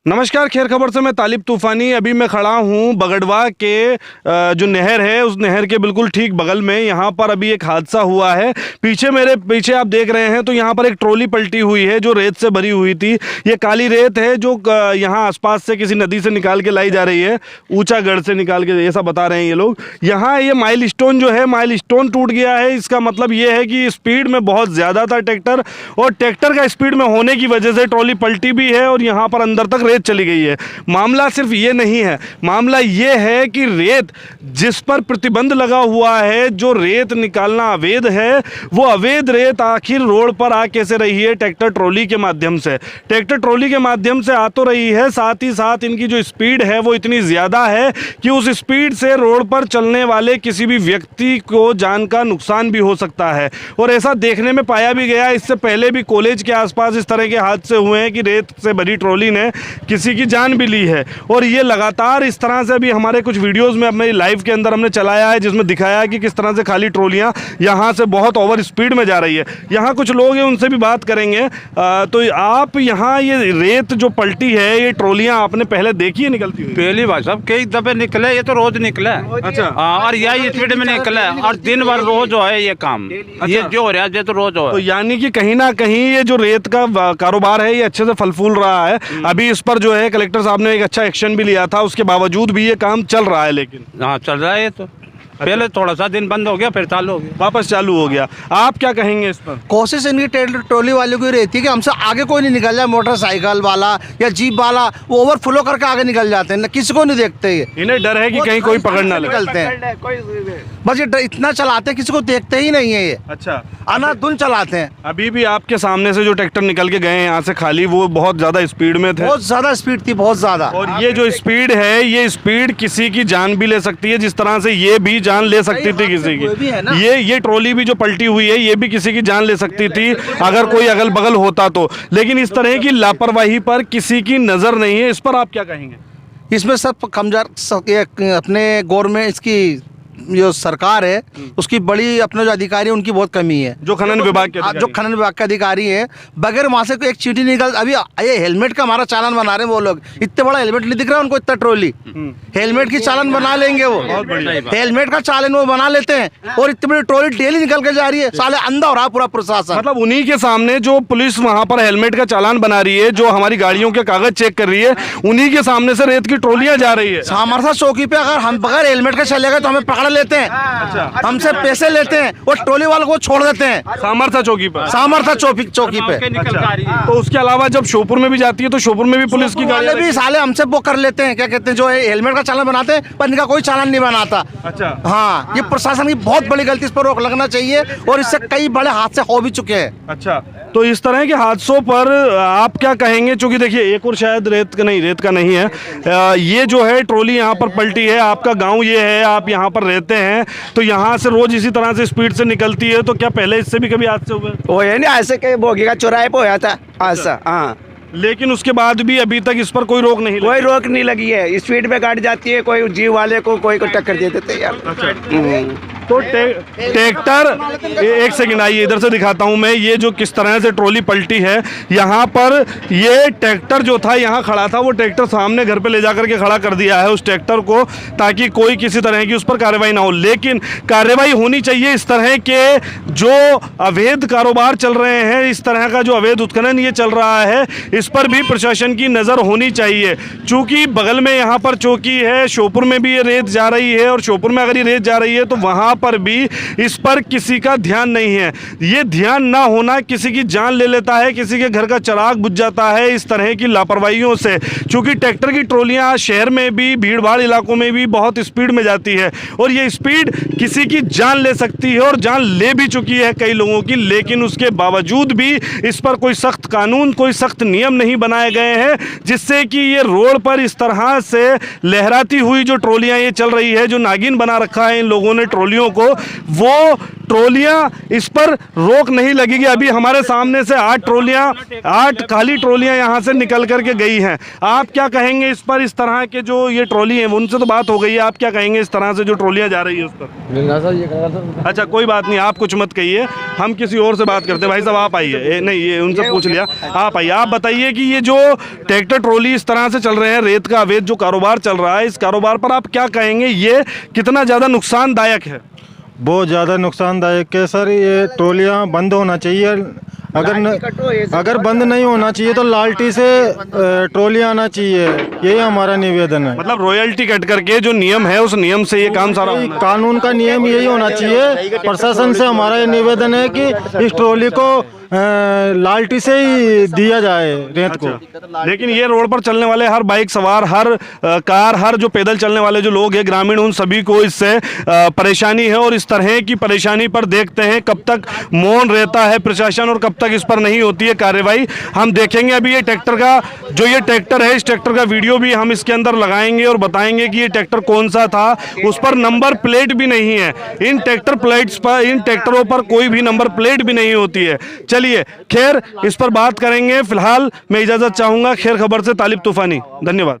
नमस्कार, खैर खबर से मैं तालिब तूफानी। अभी मैं खड़ा हूँ बगड़वा के जो नहर है उस नहर के बिल्कुल ठीक बगल में। यहाँ पर अभी एक हादसा हुआ है। मेरे पीछे आप देख रहे हैं तो यहाँ पर एक ट्रॉली पलटी हुई है जो रेत से भरी हुई थी। ये काली रेत है जो यहाँ आसपास से किसी नदी से निकाल के लाई जा रही है, ऊंचागढ़ से निकाल के, ऐसा बता रहे हैं ये लोग। यहाँ ये माइलस्टोन जो है, माइलस्टोन टूट गया है। इसका मतलब ये है कि स्पीड में बहुत ज़्यादा था ट्रैक्टर, और ट्रैक्टर का स्पीड में होने की वजह से ट्रॉली पलटी भी है और यहाँ पर अंदर तक रेत चली गई है। मामला सिर्फ ये नहीं है, मामला ये है कि रेत जिस पर प्रतिबंध लगा हुआ है, जो रेत निकालना अवैध है, वो अवैध रेत आखिर रोड पर आ कैसे रही है? ट्रैक्टर ट्रॉली के माध्यम से। ट्रैक्टर ट्रॉली के माध्यम से आ तो रही है, साथ ही साथ इनकी जो स्पीड है वो इतनी ज़्यादा है कि उस स्पीड से रोड पर चलने वाले किसी भी व्यक्ति को जान का नुकसान भी हो सकता है। और ऐसा देखने में पाया भी गया। इससे पहले भी कॉलेज के आसपास इस तरह के हादसे हुए हैं कि रेत से भरी ट्रॉली ने किसी की जान भी ली है। और ये लगातार इस तरह से अभी हमारे कुछ वीडियोस में अपने लाइव के अंदर हमने चलाया है, जिसमें दिखाया है कि किस तरह से खाली ट्रॉलियां यहाँ से बहुत ओवर स्पीड में जा रही है। यहाँ कुछ लोग हैं, उनसे भी बात करेंगे। तो आप यहाँ ये रेत जो पलटी है, ये ट्रॉलियां आपने पहले देखी है निकलती हुई? पहली बार साहब, कई दफे निकले, ये तो रोज निकले। अच्छा। और यही स्पीड में निकले और दिन भर रोज हो है ये काम। ये जो हो रहा है ये तो रोज हो। तो यानी कि कहीं ना कहीं ये जो रेत का कारोबार है ये अच्छे से फल फूल रहा है। अभी इस पर जो है कलेक्टर साहब ने एक अच्छा एक्शन भी लिया था, उसके बावजूद भी ये काम चल रहा है। लेकिन हाँ, चल रहा है ये तो। पहले थोड़ा सा दिन बंद हो गया, फिर चालू हो गया, वापस चालू हो गया। आप क्या कहेंगे इस पर? कोशिश इनकी ट्रॉली वालों की रहती है कि हमसे आगे कोई नहीं निकल जाए। मोटरसाइकिल वाला या जीप वाला वो ओवरफ्लो करके आगे निकल जाते हैं, किसी को नहीं देखते। ये इन्हें डर है कि कहीं कोई पकड़ ना ले। निकलते हैं बस, ये इतना चलाते हैं, किसी को देखते ही नहीं है। ये अच्छा, अनाधुन चलाते हैं। अभी भी आपके सामने से जो ट्रैक्टर निकल के गए यहाँ से खाली, वो बहुत ज्यादा स्पीड में थे। बहुत ज्यादा स्पीड थी, बहुत ज्यादा। और ये जो स्पीड है, ये स्पीड किसी की जान भी ले सकती है, जिस तरह से ये भी जान ले सकती थी किसी की। ये ट्रॉली भी जो पलटी हुई है, ये भी किसी की जान ले सकती थी अगर कोई अगल बगल होता तो। लेकिन इस तरह की लापरवाही पर किसी की नजर नहीं है। इस पर आप क्या कहेंगे? इसमें सब कमजोर अपने गवर्नमेंट, इसकी जो सरकार है उसकी बड़ी, अपने जो अधिकारी उनकी बहुत कमी है। जो खनन विभाग के जो खनन विभाग के अधिकारी हैं, बगैर वहाँ से एक चीटी निकल। अभी ये हेलमेट का हमारा चालान बना रहे हैं वो लोग। इतने बड़ा हेलमेट नहीं दिख रहा उनको, इतना ट्रॉली हेलमेट की चालान बना लेंगे वो। हेलमेट का चालान वो बना लेते हैं और इतनी बड़ी ट्रॉली डेली निकल के जा रही है। साले अंधा हो रहा है पूरा प्रशासन। मतलब उन्हीं के सामने जो पुलिस वहाँ पर हेलमेट का चालान बना रही है, जो हमारी गाड़ियों के कागज चेक कर रही है, उन्हीं के सामने से रेत की ट्रॉलियां जा रही है। सामरसा चौकी पे अगर हम बगैर हेलमेट के चले गए तो हमें पकड़ लेते हैं। अच्छा। हमसे पैसे लेते हैं और ट्रॉली वालों को छोड़ देते हैं। सामरसा चौकी पर? सामरसा चौकी पे। अच्छा। तो उसके अलावा जब श्योपुर में भी जाती है तो श्योपुर में भी पुलिस की गाड़ियां भी साले हमसे वो कर लेते हैं, क्या कहते हैं, जो हेलमेट का चालान बनाते हैं, पर इनका कोई चालान नहीं बनाता। अच्छा। हाँ, ये प्रशासन की बहुत बड़ी गलती, इस पर रोक लगना चाहिए। और इससे कई बड़े हादसे हो भी चुके हैं। अच्छा, तो इस तरह के हादसों पर आप क्या कहेंगे? क्योंकि देखिए, एक और शायद रेत का नहीं है, ये जो है ट्रॉली यहाँ पर पलटी है। आपका गांव ये है, आप यहाँ पर रहते हैं, तो यहाँ से रोज इसी तरह से स्पीड से निकलती है, तो क्या पहले इससे भी कभी हादसे हुए? वो है ना, ऐसे कहीं बोगी का चौराहे पे होया था ऐसा। हाँ, लेकिन उसके बाद भी अभी तक इस पर कोई रोक नहीं लगी। कोई रोक नहीं लगी है। स्पीड में गाड़ी जाती है, कोई जीव वाले को कोई टक्कर दे देते हैं यार। तो ट्रैक्टर, एक सेकंड आइए, इधर से दिखाता हूं मैं। ये जो किस तरह से ट्रॉली पलटी है, यहाँ पर ये ट्रैक्टर जो था यहाँ खड़ा था, वो ट्रैक्टर सामने घर पे ले जाकर के खड़ा कर दिया है उस ट्रैक्टर को, ताकि कोई किसी तरह की उस पर कार्रवाई ना हो। लेकिन कार्रवाई होनी चाहिए। इस तरह के जो अवैध कारोबार चल रहे हैं, इस तरह का जो अवैध उत्खनन ये चल रहा है, इस पर भी प्रशासन की नज़र होनी चाहिए। चूँकि बगल में यहाँ पर चौकी है, श्योपुर में भी ये रेत जा रही है, और श्योपुर में अगर ये रेत जा रही है तो वहाँ पर भी इस पर किसी का ध्यान नहीं है। ये ध्यान ना होना किसी की जान ले लेता है, किसी के घर का चिराग बुझ जाता है इस तरह की लापरवाहियों से। चूँकि ट्रैक्टर की ट्रॉलियाँ शहर में भी, भीड़ भाड़ इलाकों में भी बहुत स्पीड में जाती है, और ये स्पीड किसी की जान ले सकती है, और जान ले भी चुकी है कई लोगों की। लेकिन उसके बावजूद भी इस पर कोई सख्त कानून, कोई सख्त नियम नहीं बनाए गए हैं, जिससे कि ये रोड पर इस तरह से लहराती हुई जो ट्रॉलियां ये चल रही है, जो नागिन बना रखा है इन लोगों ने ट्रॉलियों को, वो ट्रॉलियां, इस पर रोक नहीं लगेगी। अभी हमारे सामने से 8 खाली ट्रॉलियां यहां से निकल करके गई हैं। आप क्या कहेंगे इस पर? इस तरह के जो ये ट्रॉली है, उनसे तो बात हो गई है, आप क्या कहेंगे इस तरह से जो ट्रॉलियां जा रही है उस पर? अच्छा, कोई बात नहीं, आप कुछ मत कहिए, हम किसी और से बात करते हैं। भाई साहब आप आइए। नहीं, ये उनसे पूछ लिया, आप आइए। आप बताइए कि ये जो ट्रैक्टर ट्रॉली इस तरह से चल रहे हैं, रेत का अवैध जो कारोबार चल रहा है, इस कारोबार पर आप क्या कहेंगे? ये कितना ज़्यादा नुकसानदायक है? बहुत ज़्यादा नुकसानदायक है सर। ये ट्रॉलियाँ बंद होना चाहिए। अगर बंद नहीं होना चाहिए तो लालटी से ट्रॉलियाँ आना चाहिए, यही हमारा निवेदन है। मतलब रॉयल्टी कट करके जो नियम है उस नियम से ये काम सारा होना है। कानून का नियम यही होना चाहिए। प्रशासन से हमारा ये निवेदन है कि इस ट्रॉली को लालटी से ही दिया जाए रेत को। लेकिन ये रोड पर चलने वाले हर बाइक सवार, हर कार, हर जो पैदल चलने वाले जो लोग हैं ग्रामीण, उन सभी को इससे परेशानी है। और इस तरह की परेशानी पर देखते हैं कब तक मौन रहता है प्रशासन और कब तक इस पर नहीं होती है कार्रवाई। हम देखेंगे अभी ये ट्रैक्टर का जो ये ट्रैक्टर है, इस ट्रैक्टर का वीडियो भी हम इसके अंदर लगाएंगे और बताएंगे कि ये ट्रैक्टर कौन सा था। उस पर नंबर प्लेट भी नहीं है। इन ट्रैक्टर प्लेट्स पर, इन ट्रैक्टरों पर कोई भी नंबर प्लेट भी नहीं होती है। चलिए, खैर इस पर बात करेंगे। फिलहाल मैं इजाजत चाहूंगा। खैर खबर से तालिब तूफानी, धन्यवाद।